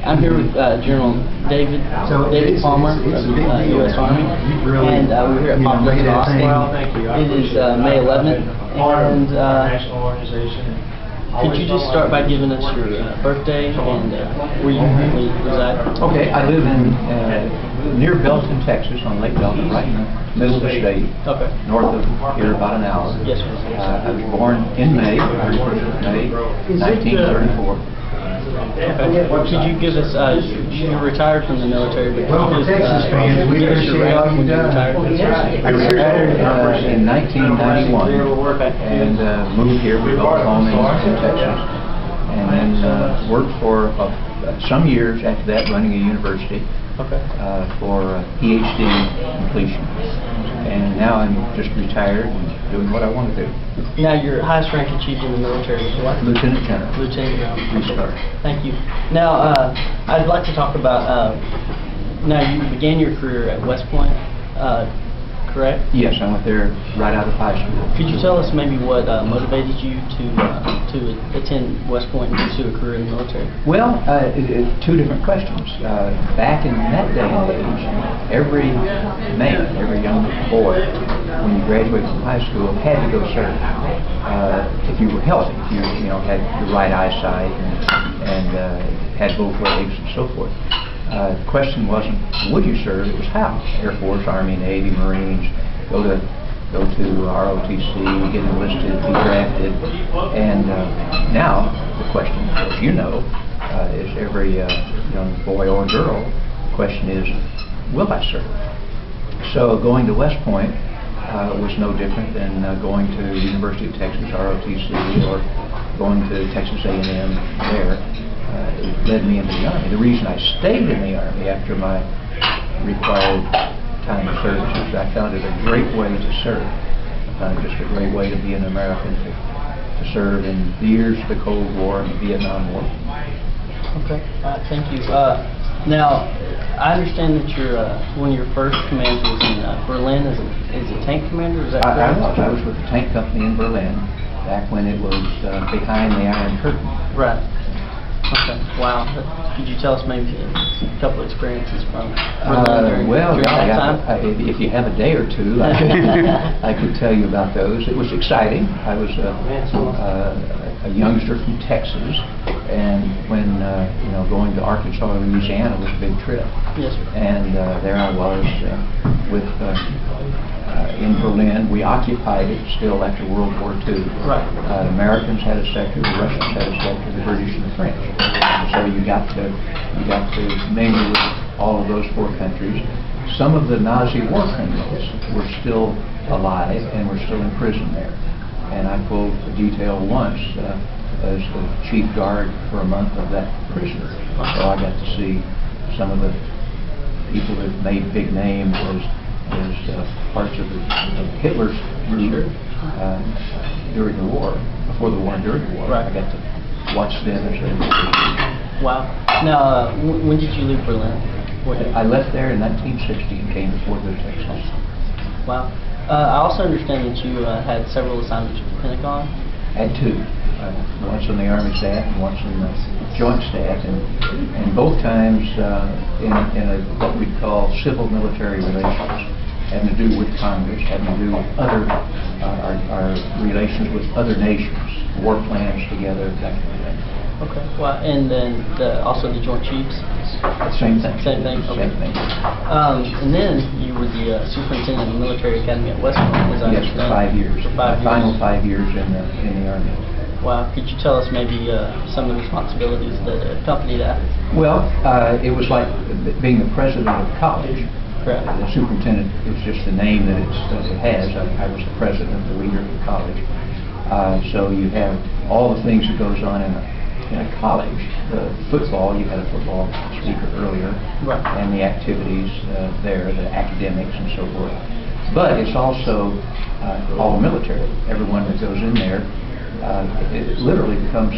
I'm here with General David Palmer of the U.S. Army, and we're here at Population Hospital. It is May 11th, and could you just start by giving us your birthday and where you currently reside? Okay, I live in near Belton, Texas, on Lake Belton, right in the middle of the state. Okay. North of here, about an hour. Yes, sir. I was born in May, 31st of May, 1934. Okay. Could you give us, you retired from the military, but could you just give us your rank when you retired? I retired in 1991 and moved here. We built a home in Texas, and then worked for some years after that running a university for PhD completion. And now I'm just retired and doing what I want to do. Now, your highest rank achieved in the military is what? Lieutenant General. Lieutenant General. Three-star. Thank you. Now, I'd like to talk about, now you began your career at West Point, correct? Yes, I went there right out of high school. Could you tell us maybe what motivated you to attend West Point and pursue a career in the military? Well, two different questions. Back in that day and age, every man, every young boy, when you graduated from high school, had to go serve. If you were healthy, if you had the right eyesight and had both legs and so forth. The question wasn't would you serve, it was how. Air Force, Army, Navy, Marines, go to ROTC, get enlisted, be drafted, and now the question, as you know, is every young boy or girl, the question is, will I serve? So going to West Point was no different than going to the University of Texas, ROTC, or going to Texas A&M there. It led me into the Army. The reason I stayed in the Army after my required time of service is I found it a great way to serve. Just a great way to be an American, to serve in the years of the Cold War and the Vietnam War. Okay, thank you. Now, I understand that one of your first commands was in Berlin as a tank commander. Is that correct? I was with the tank company in Berlin back when it was behind the Iron Curtain. Right. Okay. Wow. Could you tell us maybe a couple of experiences from Berlin during that time? If you have a day or two, I could tell you about those. It was exciting. I was a youngster from Texas, and when going to Arkansas or Louisiana was a big trip. Yes, sir. And there I was with in Berlin. We occupied it still after World War II. Right. The Americans had a sector, the Russians had a sector, the British and the French. So you got to mingle with all of those four countries. Some of the Nazi war criminals were still alive and were still in prison there. And I pulled a detail once as the chief guard for a month of that prison. So I got to see some of the people that made big names as parts of Hitler's group during the war, before the war and during the war. Right. I got to watch them as they were. Wow. Now, when did you leave Berlin? I left there in 1960 and came to Fort Hood, Texas. Wow. I also understand that you had several assignments with the Pentagon. I had two. Once on the Army staff and once on the Joint Staff, and both times in what we'd call civil-military relations, having to do with Congress, having to do with other our relations with other nations, war plans together, that kind of thing. Okay. Well, and then also the Joint Chiefs. Same thing. Same thing. Okay. Same thing. And then you were the superintendent of the military academy at West Point, as I understand. Yes, for 5 years. For 5 years. Final 5 years in the Army. Wow. Could you tell us maybe some of the responsibilities that accompany that? Well, it was like being the president of college. Correct. The superintendent is just the name that it has. I was the president, the leader of the college. So you have all the things that goes on in a college. The football, you had a football speaker earlier, right, and the activities there, the academics and so forth. But it's also all military. Everyone that goes in there, it literally becomes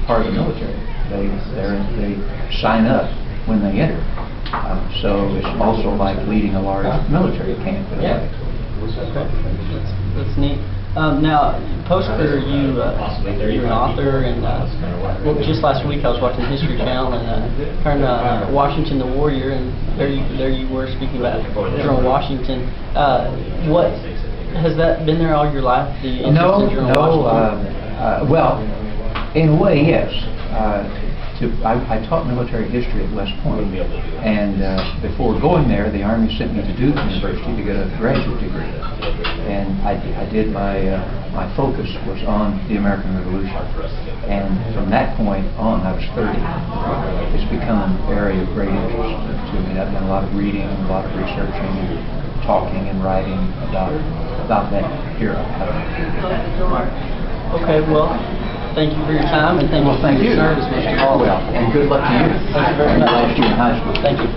part of the military. They sign up when they enter. So it's also like leading a large military camp in a way. Okay. That's neat. Now, post-career, you're an author, and well, just last week I was watching History Channel and turned Washington the Warrior, and there you were speaking about General Washington. What has that been there all your life? The interest in General Washington? Well, in a way, yes. I taught military history at West Point, and before going there, the Army sent me to Duke University to get a graduate degree. And I did my focus was on the American Revolution. And from that point on, I was 30. It's become an area of great interest to me. I've done a lot of reading, a lot of researching, talking and writing about that era. Okay, well, thank you for your time, and thank you for your service, Mr. Hall. Well, and good luck to you. Thank you very much. Last year in high school. Thank you.